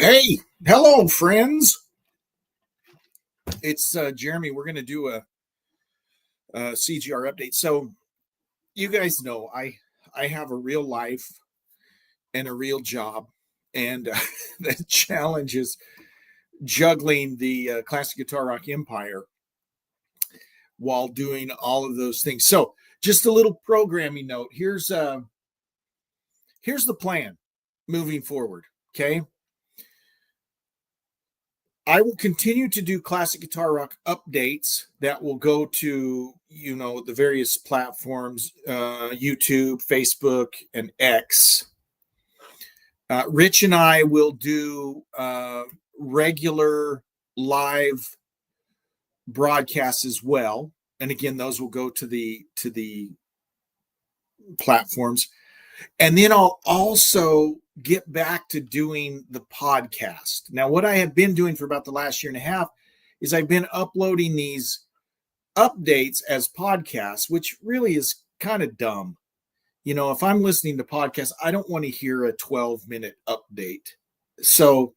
Hey, hello, friends. It's Jeremy. We're going to do a CGR update. So, you guys know I have a real life and a real job, and the challenge is juggling the classic guitar rock empire while doing all of those things. So, just a little programming note. Here's the plan moving forward. Okay. I will continue to do classic guitar rock updates that will go to, the various platforms, YouTube, Facebook, and X. Rich and I will do regular live broadcasts as well. And again, those will go to the platforms. And then I'll also get back to doing the podcast. Now, what I have been doing for about the last year and a half is I've been uploading these updates as podcasts, which really is kind of dumb. If I'm listening to podcasts, I don't want to hear a 12-minute update. So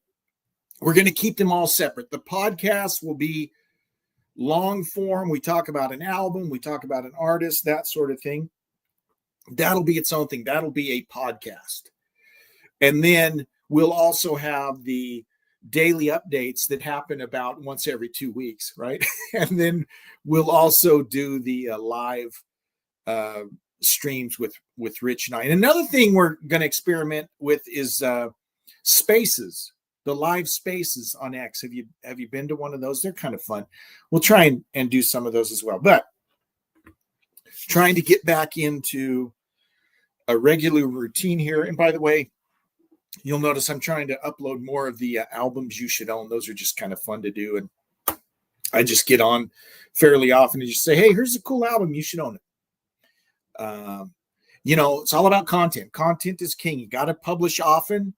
we're going to keep them all separate. The podcast will be long form. We talk about an album, we talk about an artist, that sort of thing. That'll be its own thing. That'll be a podcast. And then we'll also have the daily updates that happen about once every 2 weeks, right? And then we'll also do the live streams with Rich and I. And another thing we're going to experiment with is spaces, the live spaces on X. Have you been to one of those? They're kind of fun. We'll try and do some of those as well. But trying to get back into a regular routine here. And by the way, you'll notice I'm trying to upload more of the albums you should own. Those are just kind of fun to do. And I just get on fairly often and just say, hey, here's a cool album. You should own it. It's all about content. Content is king. You got to publish often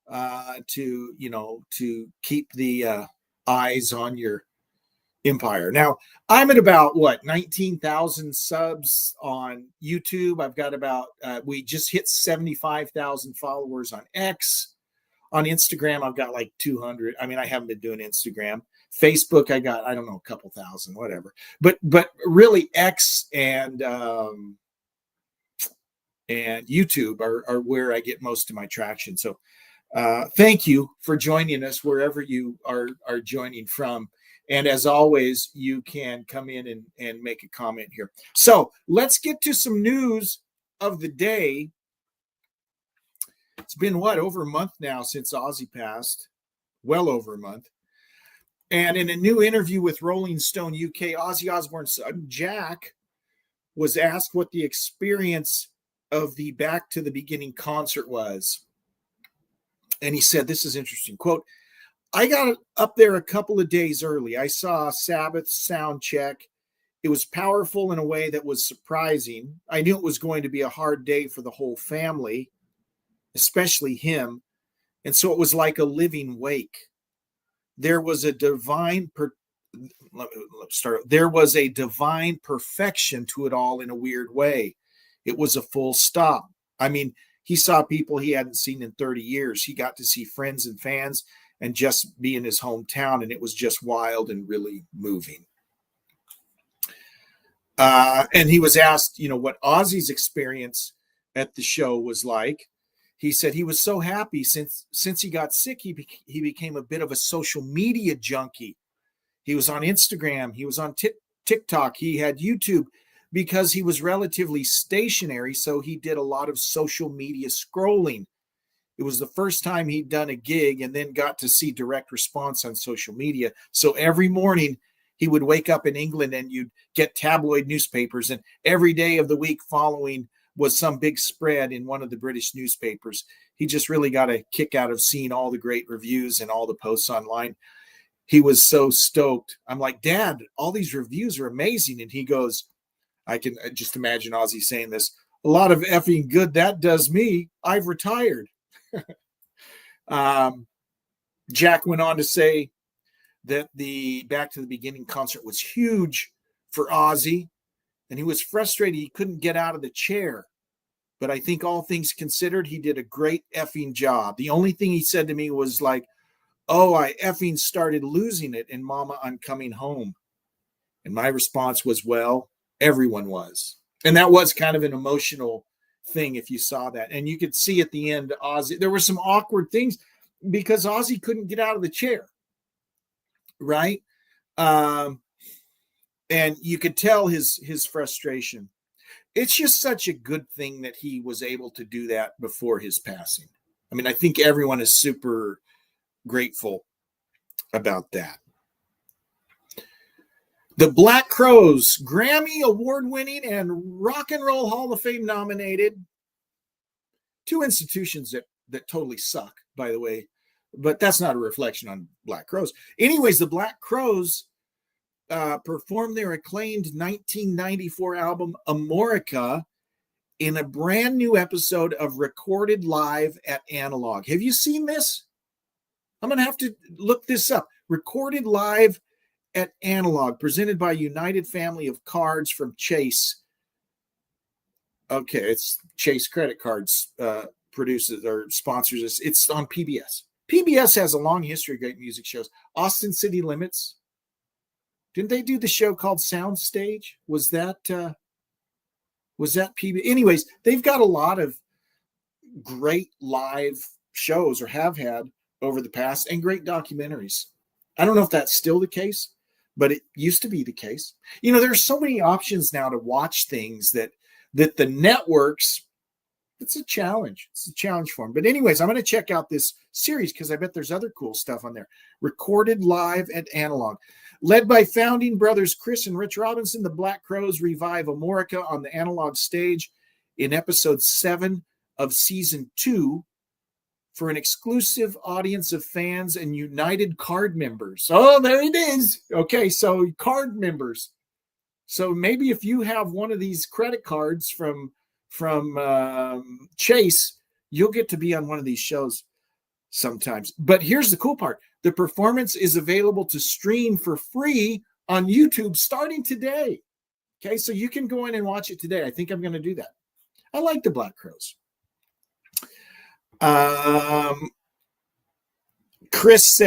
to keep the eyes on your empire. Now, I'm at about 19,000 subs on YouTube. I've got about we just hit 75,000 followers on X. On Instagram, I've got like 200. I mean, I haven't been doing Instagram. Facebook, I got, I don't know, a couple thousand, whatever. But really, X and YouTube are where I get most of my traction. So thank you for joining us wherever you are joining from. And as always, you can come in and make a comment here. So let's get to some news of the day. It's been over a month now since Ozzy passed, well over a month. And in a new interview with Rolling Stone UK, Ozzy Osbourne's son, Jack, was asked what the experience of the Back to the Beginning concert was. And he said, this is interesting, quote, I got up there a couple of days early. I saw Sabbath's sound check. It was powerful in a way that was surprising. I knew it was going to be a hard day for the whole family, especially him. And so it was like a living wake. There was a divine perfection to it all in a weird way. It was a full stop. I mean, he saw people he hadn't seen in 30 years. He got to see friends and fans and just be in his hometown, and it was just wild and really moving. And he was asked, what Ozzy's experience at the show was like. He said he was so happy since he got sick, he became a bit of a social media junkie. He was on Instagram, he was on TikTok, he had YouTube because he was relatively stationary, so he did a lot of social media scrolling. It was the first time he'd done a gig and then got to see direct response on social media. So every morning he would wake up in England and you'd get tabloid newspapers, and every day of the week following was some big spread in one of the British newspapers. He just really got a kick out of seeing all the great reviews and all the posts online. He was so stoked. I'm like, Dad, all these reviews are amazing. And he goes, I can just imagine Ozzy saying this, a lot of effing good that does me. I've retired. Jack went on to say that the Back to the Beginning concert was huge for Ozzy, and he was frustrated he couldn't get out of the chair. but I think all things considered, he did a great effing job. The only thing he said to me was like, "Oh, I effing started losing it, and Mama, I'm coming home." And my response was, "Well, everyone was." And that was kind of an emotional thing if you saw that. And you could see at the end, Ozzy, there were some awkward things because Ozzy couldn't get out of the chair, right? Um, and you could tell his frustration. It's just such a good thing that he was able to do that before his passing. I mean, I think everyone is super grateful about that. The Black Crowes, Grammy award winning and Rock and Roll Hall of Fame nominated. Two institutions that totally suck, by the way, but that's not a reflection on Black Crowes. Anyways, the Black Crowes performed their acclaimed 1994 album Amorica in a brand new episode of Recorded Live at Analog. Have you seen this? I'm going to have to look this up. Recorded Live at Analog, presented by United Family of Cards from Chase. Okay, it's Chase Credit Cards produces or sponsors this. It's on PBS. PBS has a long history of great music shows. Austin City Limits. Didn't they do the show called Soundstage? Was that PBS? Anyways, they've got a lot of great live shows or have had over the past and great documentaries. I don't know if that's still the case, but it used to be the case. You know, there's so many options now to watch things that the networks, it's a challenge. It's a challenge for them. But anyways, I'm going to check out this series because I bet there's other cool stuff on there. Recorded Live at Analog. Led by founding brothers Chris and Rich Robinson, the Black Crowes revive Amorica on the Analog stage in episode 7 of season 2 for an exclusive audience of fans and United Card members. Oh, there it is. Okay, so card members. So maybe if you have one of these credit cards from Chase, you'll get to be on one of these shows sometimes. But here's the cool part. The performance is available to stream for free on YouTube starting today. Okay, so you can go in and watch it today. I think I'm going to do that. I like the Black Crowes. Chris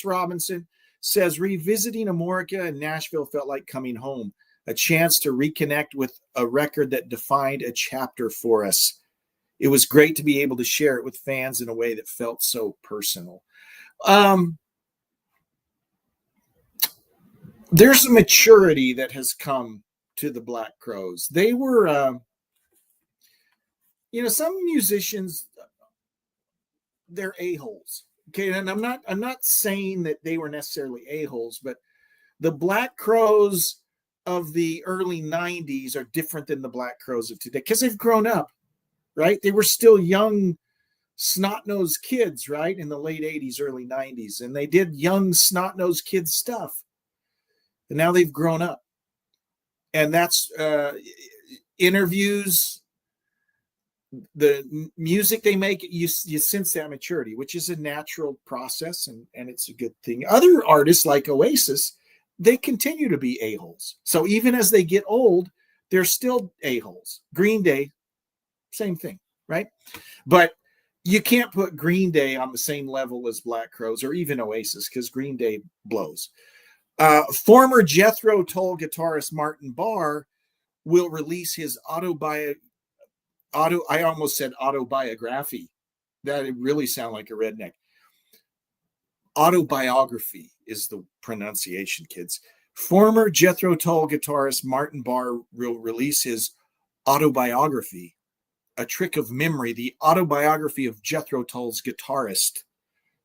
Robinson says, revisiting Amorica in Nashville felt like coming home, a chance to reconnect with a record that defined a chapter for us. It was great to be able to share it with fans in a way that felt so personal. There's a maturity that has come to the Black Crowes. They were, some musicians, they're a-holes. Okay, and I'm not saying that they were necessarily a-holes, but the Black Crowes of the early 90s are different than the Black Crowes of today because they've grown up, right? They were still young, snot-nosed kids, right, in the late 80s, early 90s, and they did young, snot-nosed kid stuff. And now they've grown up. And that's interviews, the music they make, you sense that maturity, which is a natural process, and it's a good thing. Other artists like Oasis, they continue to be a-holes. So even as they get old, they're still a-holes. Green Day, same thing, right? But you can't put Green Day on the same level as Black Crowes or even Oasis because Green Day blows. Former Jethro Tull guitarist Martin Barre will release his autobiography. That it really sound like a redneck. Autobiography is the pronunciation, kids. Former Jethro Tull guitarist Martin Barre will release his autobiography, A Trick of Memory, the autobiography of Jethro Tull's guitarist.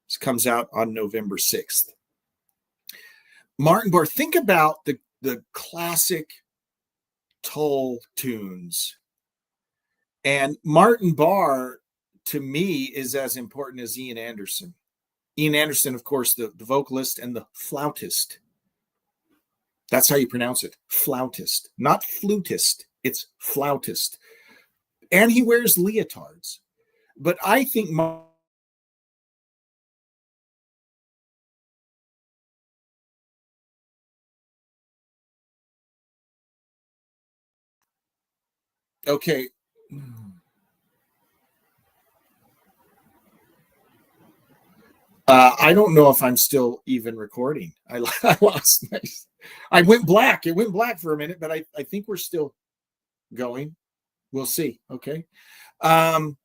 This comes out on November 6th. Martin Barre, think about the classic Tull tunes. And Martin Barre, to me, is as important as Ian Anderson. Ian Anderson, of course, the vocalist and the flautist. That's how you pronounce it. Flautist, not flutist. It's flautist. And he wears leotards. But I think okay, I don't know if I'm still even recording. I lost my. I went black. It went black for a minute, but I think we're still going. We'll see. Okay. But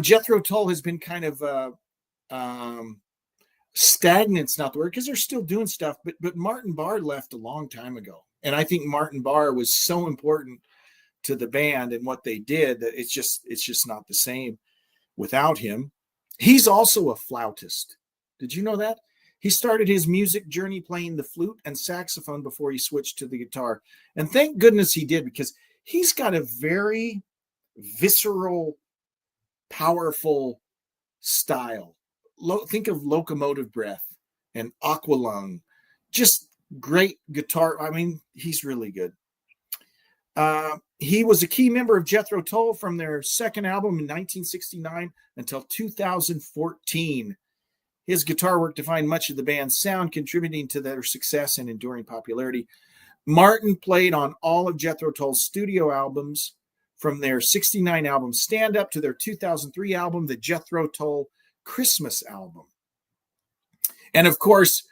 Jethro Tull has been kind of stagnant's not the word, because they're still doing stuff. But Martin Barre left a long time ago, and I think Martin Barre was so important to the band and what they did that it's just not the same without him. He's also a flautist. Did you know that? He started his music journey playing the flute and saxophone before he switched to the guitar. And thank goodness he did, because he's got a very visceral, powerful style. Think of Locomotive Breath and Aqualung. Just great guitar. I mean, he's really good. He was a key member of Jethro Tull from their second album in 1969 until 2014. His guitar work defined much of the band's sound, contributing to their success and enduring popularity. Martin played on all of Jethro Tull's studio albums, from their 1969 album Stand Up to their 2003 album, the Jethro Tull Christmas album. And of course,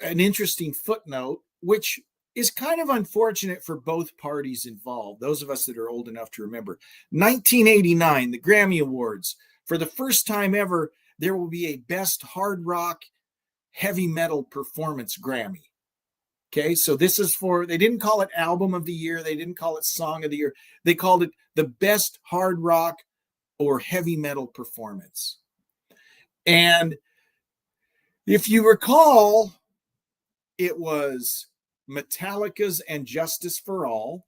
an interesting footnote, which is kind of unfortunate for both parties involved, those of us that are old enough to remember. 1989, the Grammy Awards. For the first time ever, there will be a Best Hard Rock Heavy Metal Performance Grammy. Okay, so this is for, they didn't call it Album of the Year, they didn't call it Song of the Year, they called it the Best Hard Rock or Heavy Metal Performance. And if you recall, it was Metallica's And Justice for All,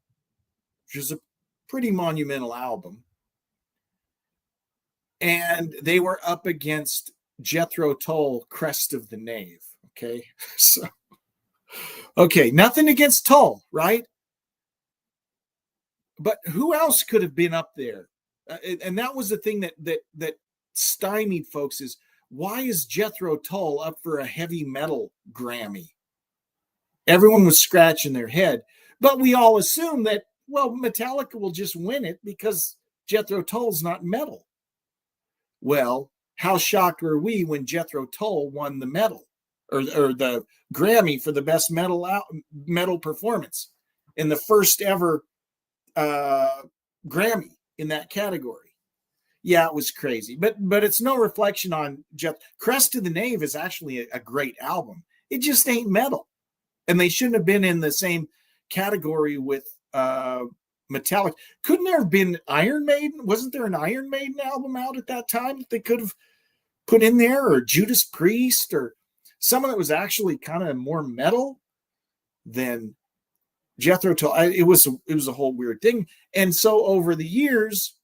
which is a pretty monumental album. And they were up against Jethro Tull, Crest of the Knave. Okay. So, okay. Nothing against Tull, right? But who else could have been up there? And that was the thing that stymied folks, is why is Jethro Tull up for a heavy metal Grammy? Everyone was scratching their head, but we all assume that, well, Metallica will just win it because Jethro Tull's not metal. Well, how shocked were we when Jethro Tull won the medal or the Grammy for the best metal performance in the first ever Grammy in that category? Yeah, it was crazy, but it's no reflection on Crest of the Knave is actually a great album. It just ain't metal. And they shouldn't have been in the same category with Metallica. Couldn't there have been Iron Maiden? Wasn't there an Iron Maiden album out at that time that they could have put in there? Or Judas Priest, or someone that was actually kind of more metal than Jethro Tull? It was a whole weird thing. And so over the years,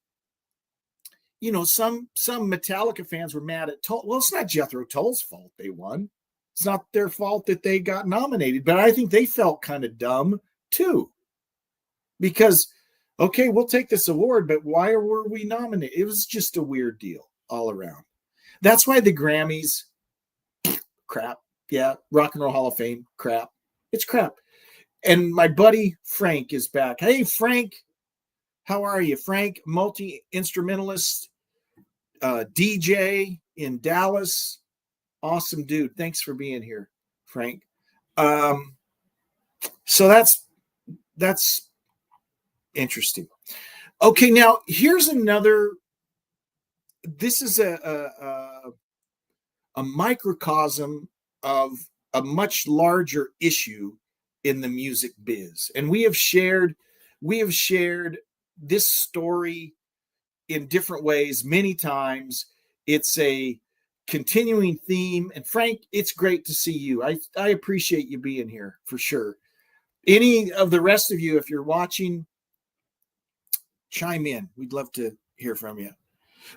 some Metallica fans were mad at Tull. Well, it's not Jethro Tull's fault they won. It's not their fault that they got nominated, but I think they felt kind of dumb too, because, okay, we'll take this award, but why were we nominated? It was just a weird deal all around. That's why the Grammys, crap. Yeah, Rock and Roll Hall of Fame, crap. It's crap. And my buddy Frank is back. Hey, Frank, how are you? Frank, multi-instrumentalist, DJ in Dallas. Awesome dude. Thanks for being here, Frank. So that's interesting. Okay, now here's another. This is a microcosm of a much larger issue in the music biz, and we have shared this story in different ways many times. It's a continuing theme. And Frank, it's great to see you. I appreciate you being here for sure. Any of the rest of you, if you're watching, chime in. We'd love to hear from you.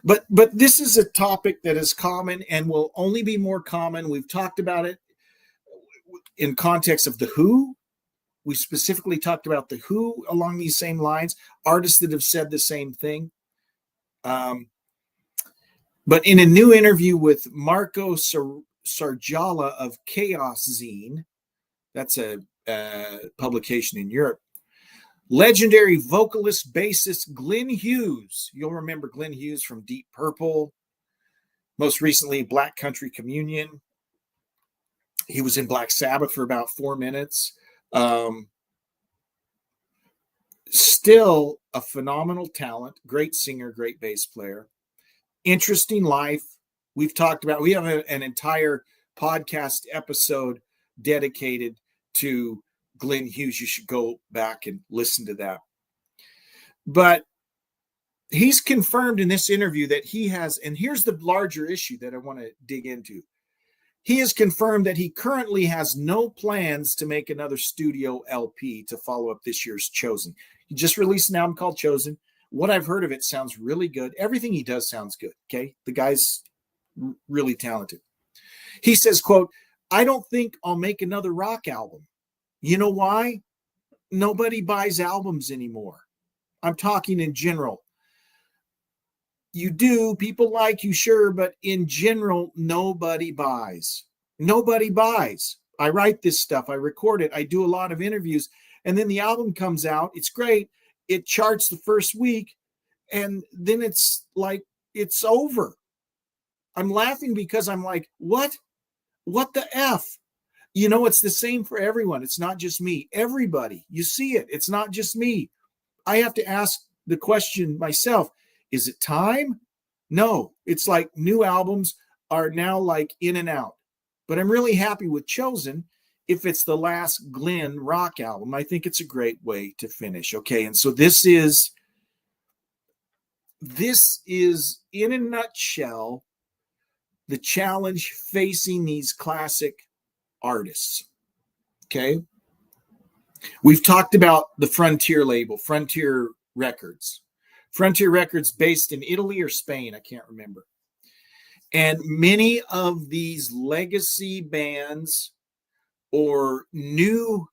But this is a topic that is common and will only be more common. We've talked about it in context of The Who. We specifically talked about The Who along these same lines, artists that have said the same thing. But in a new interview with Marco Sarjala of Chaos Zine, that's a publication in Europe, Legendary vocalist, bassist Glenn Hughes. You'll remember Glenn Hughes from Deep Purple, most recently Black Country Communion. He was in Black Sabbath for about 4 minutes. Still a phenomenal talent, great singer, great bass player. Interesting life. We have an entire podcast episode dedicated to Glenn Hughes. You should go back and listen to that. But he's confirmed in this interview that he has, and here's the larger issue that I want to dig into. He has confirmed that he currently has no plans to make another studio LP to follow up this year's Chosen. He just released an album called Chosen. What I've heard of it sounds really good. Everything he does sounds good. Okay. The guy's really talented. He says, quote, "I don't think I'll make another rock album. You know why? Nobody buys albums anymore. I'm talking in general. You do, people like you, sure, but in general, nobody buys. Nobody buys. I write this stuff, I record it, I do a lot of interviews, and then the album comes out. It's great. It charts the first week, and then it's like, it's over. I'm laughing because I'm like, what? What the F? You know, it's the same for everyone. It's not just me. Everybody, you see it. It's not just me. I have to ask the question myself, is it time? No, it's like new albums are now like in and out. But I'm really happy with Chosen. If it's the last Glenn rock album, I think it's a great way to finish. Okay, and so this is in a nutshell the challenge facing these classic artists. Okay. We've talked about the Frontier label, Frontier Records. Frontier Records based in Italy or Spain, I can't remember. And many of these legacy bands or new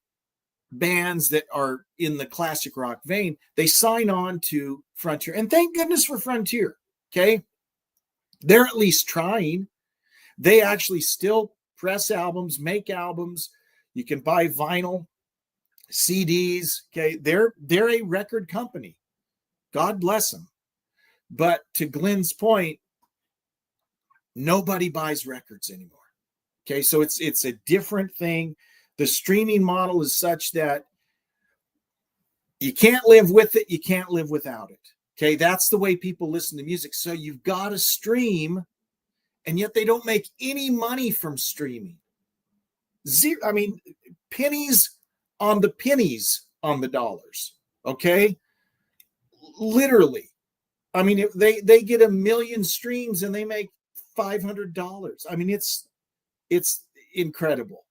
bands that are in the classic rock vein, they sign on to Frontier. And thank goodness for Frontier. Okay. They're at least trying. They actually still press albums, make albums. You can buy vinyl, CDs. Okay. They're a record company. God bless them. But to Glenn's point, nobody buys records anymore. Okay. So it's a different thing. The streaming model is such that you can't live with it. You can't live without it. Okay. That's the way people listen to music. So you've got to stream, and yet they don't make any money from streaming. Zero. I mean, pennies on the dollars. Okay. Literally. I mean, if they get 1 million streams and they make $500. I mean, it's incredible.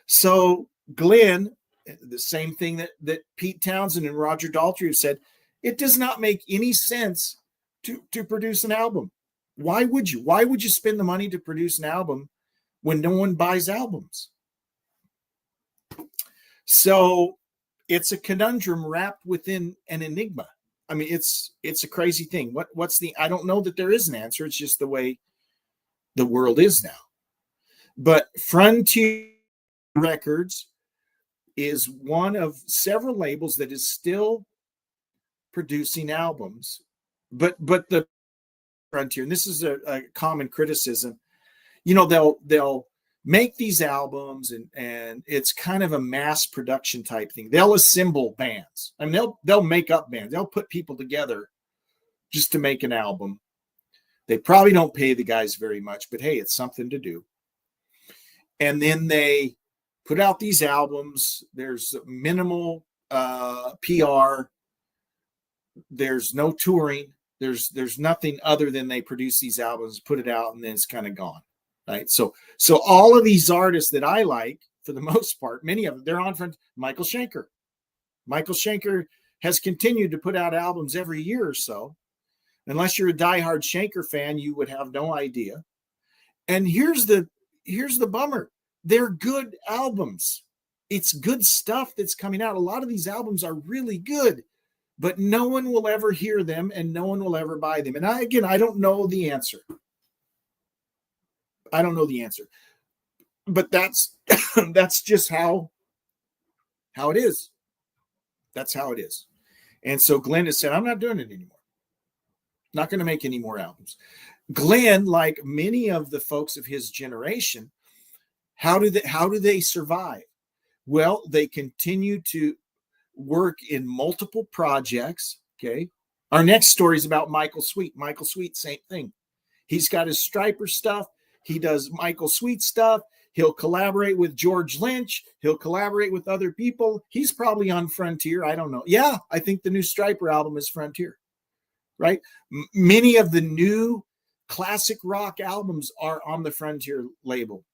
So Glenn, the same thing that Pete Townsend and Roger Daltrey have said, it does not make any sense to produce an album. Why would you? Why would you spend the money to produce an album when no one buys albums? So it's a conundrum wrapped within an enigma. I mean, it's a crazy thing. I don't know that there is an answer. It's just the way the world is now. But Frontier Records is one of several labels that is still producing albums. But the Frontier, and this is a common criticism, you know, they'll make these albums and it's kind of a mass production type thing. They'll assemble bands. I mean, they'll make up bands. They'll put people together just to make an album. They probably don't pay the guys very much, but hey, it's something to do. And then they put out these albums. There's minimal PR. There's no touring. There's nothing other than they produce these albums, put it out, and then it's kind of gone. Right. So all of these artists that I like, for the most part, many of them, they're on from Michael Schenker. Michael Schenker has continued to put out albums every year or so. Unless you're a diehard Schenker fan, you would have no idea. And here's the bummer. They're good albums. It's good stuff that's coming out. A lot of these albums are really good, but no one will ever hear them and no one will ever buy them. And I don't know the answer. I don't know the answer, but that's just how it is. That's how it is. And so Glenn has said, I'm not doing it anymore. Not going to make any more albums. Glenn, like many of the folks of his generation, how do they survive? Well, they continue to work in multiple projects. Okay. Our next story is about Michael Sweet. Michael Sweet, same thing. He's got his Stryper stuff. He does Michael Sweet stuff. He'll collaborate with George Lynch. He'll collaborate with other people. He's probably on Frontier. I don't know. Yeah, I think the new Stryper album is Frontier, right? Many of the new classic rock albums are on the Frontier label.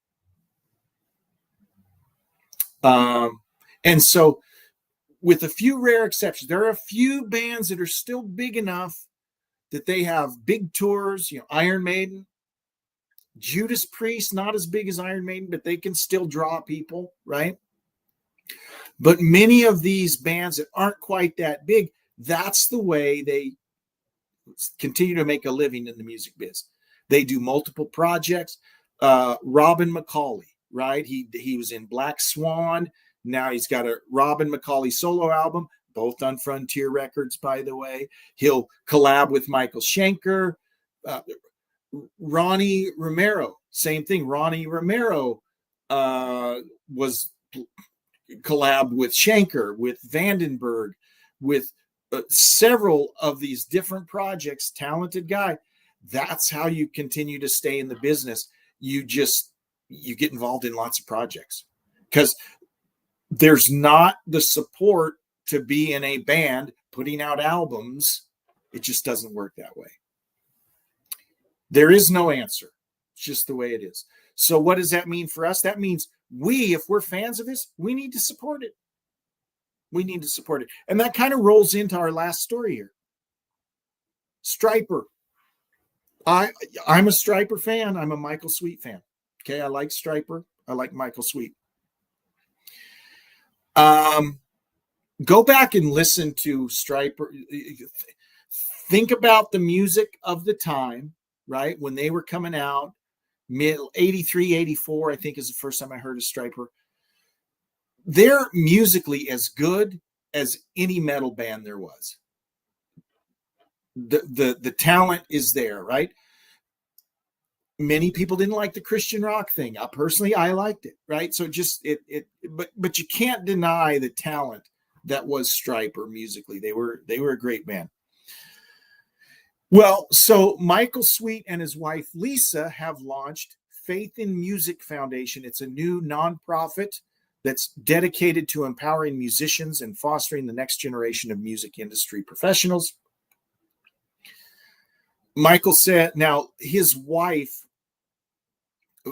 And so, with a few rare exceptions, there are a few bands that are still big enough that they have big tours, Iron Maiden, Judas Priest, not as big as Iron Maiden, but they can still draw people, right? But many of these bands that aren't quite that big, that's the way they continue to make a living in the music biz. They do multiple projects. Robin McAuley, right? He was in Black Swan. Now he's got a Robin McAuley solo album, both on Frontier Records, by the way. He'll collab with Michael Schenker. Ronnie Romero, same thing. Ronnie Romero was collab with Schenker, with Vandenberg, with several of these different projects. Talented guy. That's how you continue to stay in the business. You get involved in lots of projects because there's not the support to be in a band putting out albums. It just doesn't work that way. There is no answer. It's just the way it is. So what does that mean for us? That means if we're fans of this, we need to support it. We need to support it. And that kind of rolls into our last story here. Stryper. I'm a Stryper fan. I'm a Michael Sweet fan. Okay, I like Stryper. I like Michael Sweet. Go back and listen to Stryper. Think about the music of the time, right? When they were coming out, mid 83, 84, I think is the first time I heard of Stryper. They're musically as good as any metal band there was. The talent is there, right? Many people didn't like the Christian rock thing. Personally, I liked it, right? So but you can't deny the talent that was Stryper musically. They were a great band. Well, so Michael Sweet and his wife Lisa have launched Faith in Music Foundation. It's a new nonprofit that's dedicated to empowering musicians and fostering the next generation of music industry professionals. Michael said, now his wife,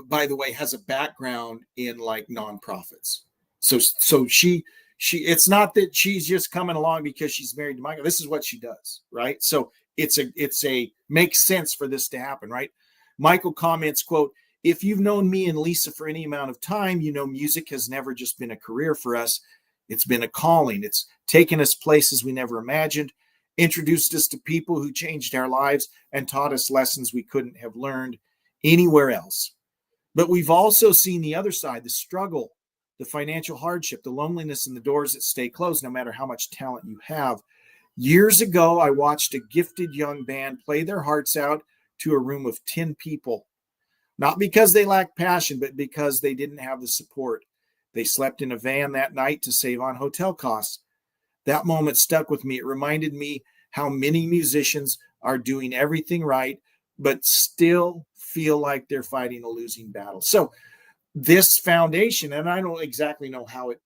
by the way, has a background in like nonprofits. So she it's not that she's just coming along because she's married to Michael. This is what she does, right? So it's a makes sense for this to happen, right? Michael comments, quote, "If you've known me and Lisa for any amount of time, you know music has never just been a career for us. It's been a calling. It's taken us places we never imagined, introduced us to people who changed our lives and taught us lessons we couldn't have learned anywhere else. But we've also seen the other side, the struggle, the financial hardship, the loneliness, and the doors that stay closed no matter how much talent you have. Years ago, I watched a gifted young band play their hearts out to a room of 10 people, not because they lacked passion, but because they didn't have the support. They slept in a van that night to save on hotel costs. That moment stuck with me. It reminded me how many musicians are doing everything right, but still feel like they're fighting a losing battle." So this foundation, and I don't exactly know how it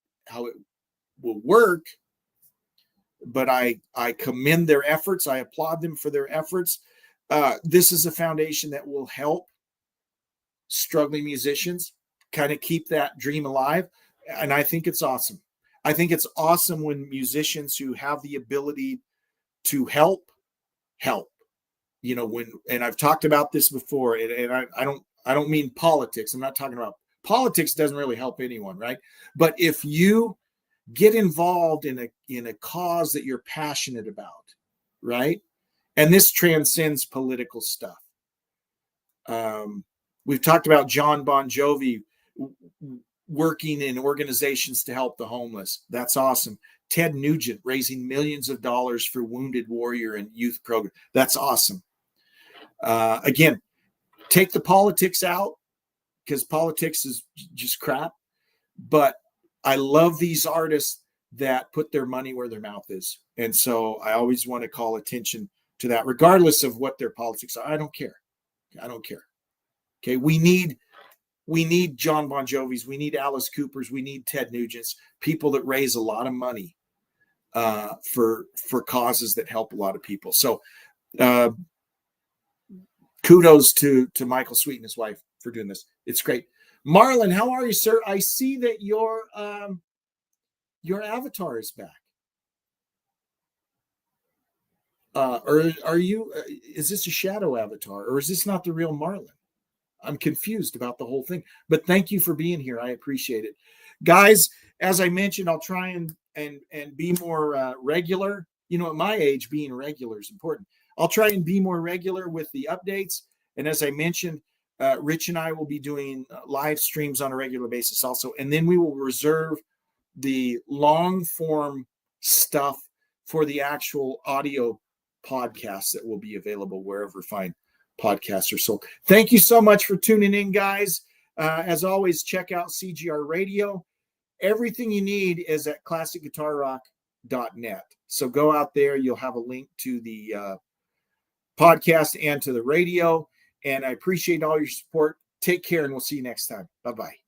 will work, but I commend their efforts. I applaud them for their efforts. This is a foundation that will help struggling musicians kind of keep that dream alive. And I think it's awesome. I think it's awesome when musicians who have the ability to help. And I've talked about this before, and I don't mean politics. I'm not talking about politics. Doesn't really help anyone, right? But if you get involved in a cause that you're passionate about, right? And this transcends political stuff. We've talked about John Bon Jovi working in organizations to help the homeless. That's awesome. Ted Nugent raising millions of dollars for Wounded Warrior and youth program. That's awesome. Again, take the politics out, because politics is just crap. But I love these artists that put their money where their mouth is. And so I always want to call attention to that, regardless of what their politics are. I don't care. Okay. We need John Bon Jovi's, we need Alice Cooper's, we need Ted Nugent's, people that raise a lot of money for causes that help a lot of people. So kudos to Michael Sweet and his wife for doing this. It's great. Marlon, how are you, sir? I see that your avatar is back. Or are you? Is this a shadow avatar, or is this not the real Marlon? I'm confused about the whole thing. But thank you for being here. I appreciate it, guys. As I mentioned, I'll try and be more regular. You know, at my age, being regular is important. I'll try and be more regular with the updates. And as I mentioned, Rich and I will be doing live streams on a regular basis also. And then we will reserve the long form stuff for the actual audio podcasts that will be available wherever fine podcasts are sold. Thank you so much for tuning in, guys. As always, check out CGR Radio. Everything you need is at classicguitarrock.net. So go out there. You'll have a link to the podcast and to the radio. And I appreciate all your support. Take care, and we'll see you next time. Bye-bye.